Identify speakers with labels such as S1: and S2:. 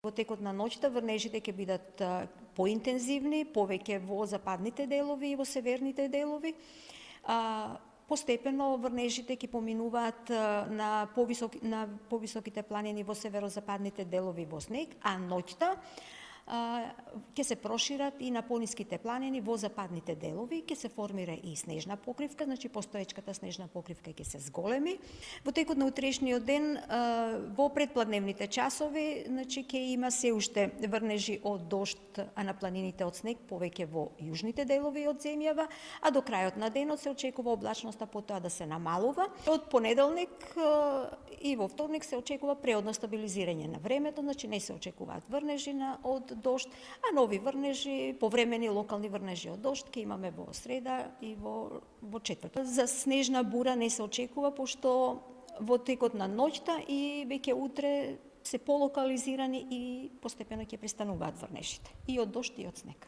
S1: Во текот на ноќта врнежите ќе бидат поинтензивни, повеќе во западните делови и во северните делови. Постепено врнежите ќе поминуваат на повисоките планини во северозападните делови во снег, а ноќта ќе се прошират и на пониските планини во западните делови, ќе се формира и снежна покривка, значи постоечката снежна покривка ќе се зголеми. Во текот на утрешниот ден, во предпладневните часови, значи ќе има се уште врнежи од дожд, а на планините од снег повеќе во јужните делови од земјава, а до крајот на денот се очекува облачноста потоа да се намалува. Од понеделник и во вторник се очекува преодно стабилизирање на времето, значи не се очекуваат врнежи од дожд, а нови врнежи, повремени локални врнежи од дожд ќе имаме во среда и во четврток. За снежна бура не се очекува, пошто во текот на ноќта и веќе утре се полокализирани и постепено ќе престануваат врнежите и од дожд и од снег.